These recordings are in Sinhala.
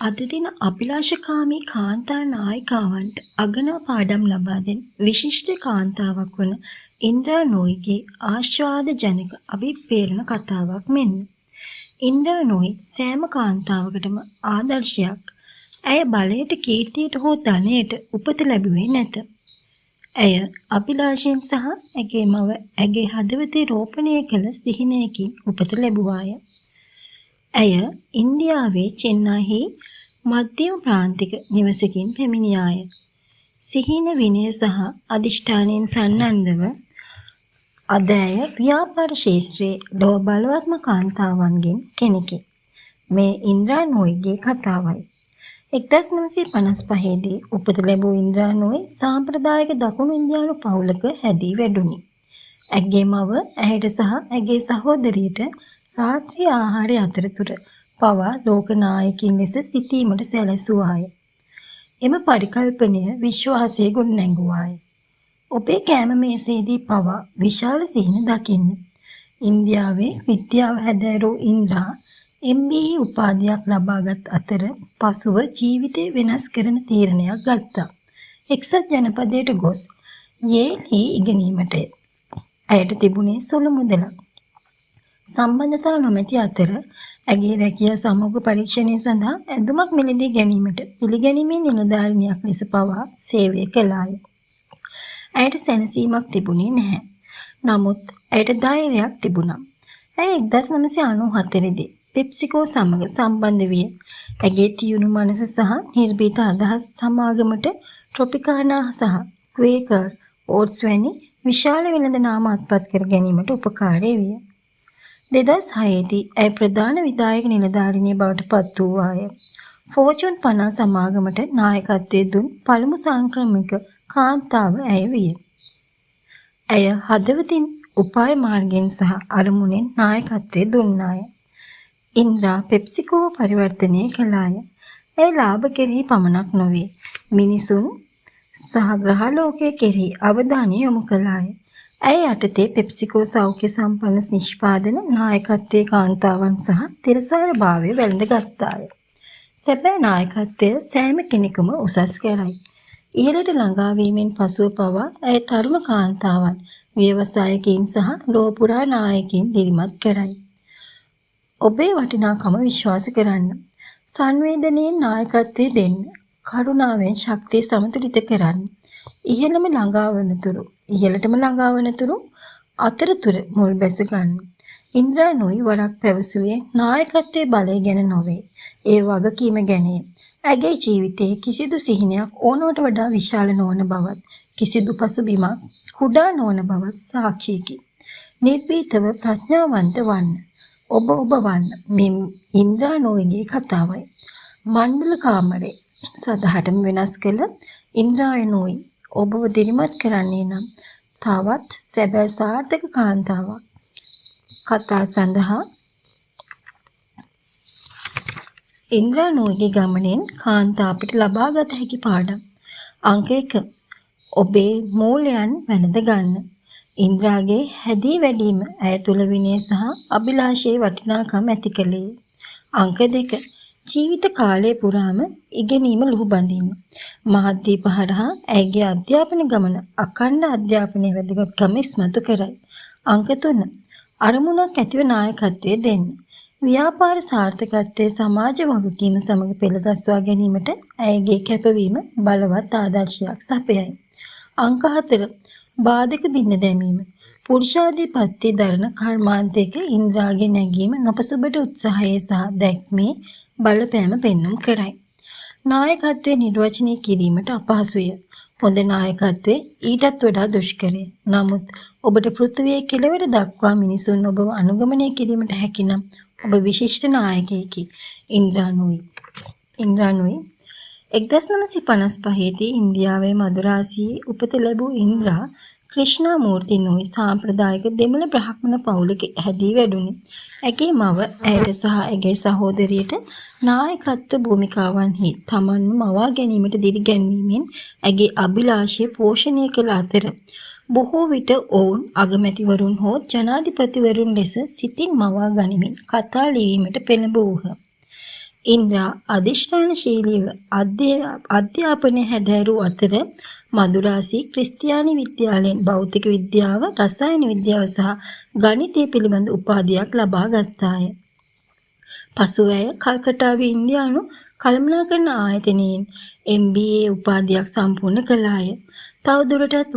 අද දින අභිලාෂකාමී කාන්තා නායිකාවන්ට අගනා පාඩම් ලබා දෙන විශිෂ්ට කාන්තාවක් වන ඉන්ද්‍රා නෝයිගේ ආස්වාද ජනක අභිප්‍රේරණ කතාවක් මෙන්න. ඉන්ද්‍රා නෝයි සෑම කාන්තාවකටම ආදර්ශයක්. ඇය බලයට, කීර්තියට හෝ ධනයට උපත ලැබුවේ නැත. ඇය අභිලාෂයෙන් සහ ඇගේ මව ඇගේ හදවතේ රෝපණය කළ සිහිනයකින් උපත ලැබුවාය. ඇය ඉන්දියාවේ චෙන්නයිහි මධ්‍යම ප්‍රාන්තික නිවසකින් පැමිණියාය. සිහින, විනය සහ අධිෂ්ඨානයෙන් සන්නද්ධව අද ඇය ව්‍යාපාර ක්ෂේත්‍රයේ ලොව බලවත්ම කාන්තාවන්ගෙන් කෙනෙකි. මේ ඉන්ද්‍රා නෝයිගේ කතාවයි. 1955 දී උපත ලැබූ ඉන්ද්‍රා නෝයි සාම්ප්‍රදායික දකුණු ඉන්දියානු පවුලක හැදී වැඩුණි. ඇගේ මව ඇයට සහ ඇගේ සහෝදරියට රාත්‍රී ආහාරය අතරතුර පවා ලෝකනායකින් ලෙස සිටීමට සැලැසුවාය. එම පරිකල්පනය විශ්වාසයේ ගොඩනැඟුවාය. ඔබේ කෑම මේසේදී පවා විශාල සිහින දකින්න. ඉන්දියාවේ විද්‍යාව හැදෑරූ ඉන්ද්‍රා MBE උපාධියක් ලබාගත් අතර පසුව ජීවිතය වෙනස් කරන තීරණයක් ගත්තා. එක්සත් ජනපදයට ගොස් යේලි ඉගෙනීමට ඇයට තිබුණේ සුළු මුදලක්. සම්බන්ධතා නොමැති අතර ඇගේ රැකියා සමග පරීක්ෂණය සඳහා ඇඳුමක් මිලදී ගැනීමට පිළිගැනීමේ නිලධාරිනියක් ලෙස පවා සේවය කළාය. ඇයට සැනසීමක් තිබුණේ නැහැ. නමුත් ඇයට ධෛර්යයක් තිබුණා. ඇය 1994 දී පෙප්සිකෝ සමග සම්බන්ධ විය. ඇගේ තියුණු මනස සහ නිර්භීත අදහස් සමාගමට ට්‍රොපිකානා සහ ක්වේකර් ඕට්ස් වැනි විශාල වෙළඳ නාම අත්පත් කර ගැනීමට උපකාරී විය. 2006 දී ඇය ප්‍රධාන විධායක නිලධාරිනිය බවට පත් වූවාය. ෆෝචුන් 50 සමාගමට නායකත්වයේ දුන් පළමු සංක්‍රමික කාන්තාව ඇය විය. ඇය හදවතින් උපාය මාර්ගයෙන් සහ අරමුණෙන් නායකත්වයේ දුන්නාය. ඉන්ද්‍රා පෙප්සිකෝ පරිවර්තනය කළාය. ඇය ලාභ කෙරෙහි පමණක් නොවේ, මිනිසුන් සහ ග්‍රහලෝකයේ කෙරෙහි අවධානය යොමු කළාය. ඇය යටතේ පෙප්සිකෝ සෞඛ්‍ය සම්පන්න නිෂ්පාදන නායකත්වයේ කාන්තාවන් සහ තිරසාර භාවය වැළඳගත්තාය. සැබෑ නායකත්වය සෑම කෙනෙකුම උසස් කරයි. ඉහළට ළඟා වීමෙන් පසුව පවා ඇය තරුණ කාන්තාවන්, ව්‍යවසායකයින් සහ ලෝපුරා නායකයින් දිරිමත් කරයි. ඔබේ වටිනාකම විශ්වාස කරන්න. සංවේදනයෙන් නායකත්වයේ දෙන්න. කරුණාවෙන් ශක්තිය සමතුලිත කරන්න. ඉහළටම ළඟා වනතුරු අතරතුර මුල් බැස ගන්න. ඉන්ද්‍රා නෝයි වරක් පැවසුවේ නායකත්වයේ බලය ගැන නොවේ, ඒ වගකීම ගැනය. ඇගේ ජීවිතයේ කිසිදු සිහිනයක් ඕනවට වඩා විශාල නොවන බවත්, කිසිදු පසුබිමක් කුඩා නොවන බවත් සාක්ෂියකි. නිර්භීතව ප්‍රඥාවන්ත වන්න. ඔබ වන්න. මේ ඉන්ද්‍රා නෝයිගේ කතාවයි. මණ්ඩල කාමරේ සදහටම වෙනස් කළ ඉන්ද්‍රා නෝයි ඔබව දිරිමත් කරන්නේ නම් තවත් සැබෑ සාර්ථක කාන්තාවක්. කතා සඳහා ඉන්ද්‍රා නෝයිගේ ගමනෙන් කාන්තා අපිට ලබාගත හැකි පාඩම්. අංක 1. ඔබේ මූලයන් වැළඳ ගන්න. ඉන්ද්‍රාගේ හැදී වැඩීම ඇය තුළ විනය සහ අභිලාෂයේ වටිනාකම් ඇති කළේ. අංක 2. ජීවිත කාලය පුරාම ඉගෙනීම ලුහුබඳින්න. මහද්දීප හරහා ඇයගේ අධ්‍යාපන ගමන අඛණ්ඩ අධ්‍යාපනයේ වැදගත්කම ඉස්මතු කරයි. අංක 3. අරමුණක් ඇතිව නායකත්වයේ දෙන්න. ව්‍යාපාර සාර්ථකත්වයේ සමාජ වගකීම සමග පෙළගස්වා ගැනීමට ඇයගේ කැපවීම බලවත් ආදර්ශයක් සපයයි. අංක 4. බාධක බිඳ දැමීම. පුරුෂාධිපත්‍ය දරන කර්මාන්තයක ඉන්ද්‍රාගේ නැගීම නොපසුබට උත්සාහයේ සහ දැක්මේ බලපෑම පෙන්නුම් කරයි. නායකත්වයේ නිර්වචනය කිරීමට අපහසුය. හොඳ නායකත්වයේ ඊටත් වඩා දුෂ්කරය. නමුත් ඔබට පෘථිවියේ කෙළවර දක්වා මිනිසුන් ඔබව අනුගමනය කිරීමට හැකිනම් ඔබ විශිෂ්ට නායකයෙකි. ඉන්ද්‍රා නෝයි 1955 දී ඉන්දියාවේ මදුරාසියේ උපත ලැබූ ඉන්ද්‍රා ක්‍රිෂ්ණාමූර්ති නෝයි සාම්ප්‍රදායික දෙමළ බ්‍රාහ්මණ පවුලක හැදී වැඩුණි. ඇගේ මව ඇයට සහ ඇගේ සහෝදරියට නායකත්ව භූමිකාවන්හි තමන්ව මවා ගැනීමට දිරිගැන්වීමෙන් ඇගේ අභිලාෂය පෝෂණය කළ අතර බොහෝ විට ඔවුන් අගමැතිවරුන් හෝ ජනාධිපතිවරුන් ලෙස සිතින් මවා ගනිමින් කතා ලිවීමට පෙළඹවූහ. ඉන්ද්‍රා අධිෂ්ඨානශීලීව අධ්‍යාපනය හැදෑරූ අතර මදුරාසි ක්‍රිස්තියානි විද්‍යාලයෙන් භෞතික විද්‍යාව, රසායන විද්‍යාව සහ ගණිතය පිළිබඳ උපාධියක් ලබා ගත්තාය. පසුව ඇය කල්කටාවේ ඉන්දියානු කළමනාකරණ ආයතනයෙන් MBA උපාධියක් සම්පූර්ණ කළාය. තවදුරටත්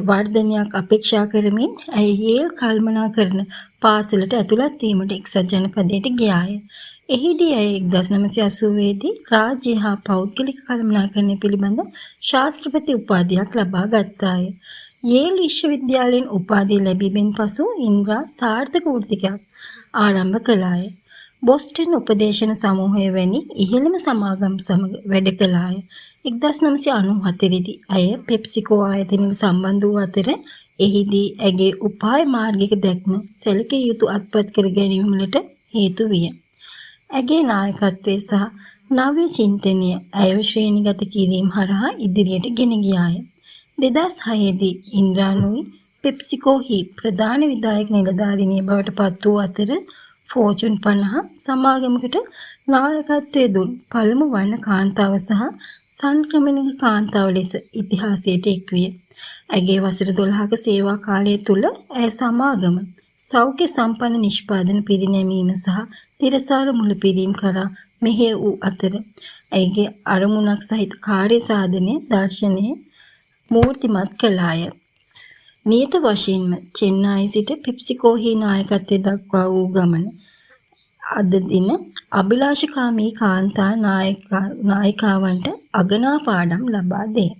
වර්ධනයක් අපේක්ෂා කරමින් ඇය යේල් කළමනාකරණ පාසලට ඇතුළත් වීමට එක්සත් ජනපදයට ගියාය. එහිදී ඇය 1980 දී රාජ්‍ය හා පෞද්ගලික කළමනාකරණය පිළිබඳ ශාස්ත්‍රපති උපාධියක් ලබා ගත්තාය. යේල් විශ්වවිද්‍යාලයෙන් උපාධිය ලැබීමෙන් පසු ඉන්ද්‍රා සාර්ථක වෘත්තියක් ආරම්භ කළාය. බොස්ටන් උපදේශන සමූහය වැනි ඉහළම සමාගම් සමග වැඩ කළාය. 1994 දී ඇය පෙප්සිකෝ ආයතනයට සම්බන්ධ වූ අතර එහිදී ඇගේ උපාය මාර්ගික දැක්ම සැලකිය යුතු අත්පත් කර ගැනීමට හේතු විය. ඇගේ නායකත්වය සහ නව්‍ය චින්තනය ඇයව ශ්‍රේණිගත කිරීම හරහා ඉදිරියට ගෙන ගියාය. 2006 දී ඉන්ද්‍රා නූයි පෙප්සිකෝහි ප්‍රධාන විධායක නිලධාරිනිය බවට පත් වූ අතර ෆෝචුන් 50 සමාගමකට නායකත්වය දුන් පළමු වර්ණ කාන්තාව සහ සංක්‍රමණික කාන්තාව ලෙස ඉතිහාසයට එක්විය. ඇගේ වසර 12ක සේවා කාලය තුළ ඇය සමාගම සෞඛ්‍ය සම්පන්න නිෂ්පාදන පිරිනැමීම සහ තිරසාර මුලපිරීම් කරා මෙහෙය වූ අතර ඇයගේ අරමුණක් සහිත කාර්ය සාධනය දර්ශනය මූර්තිමත් කළාය. නියත වශයෙන්ම චෙන්නයි සිට පෙප්සිකෝහි නායකත්වය දක්වා වූ ගමන අද දින අභිලාෂකාමී කාන්තා නායිකාවන්ට අගනා පාඩම් ලබා දෙයි.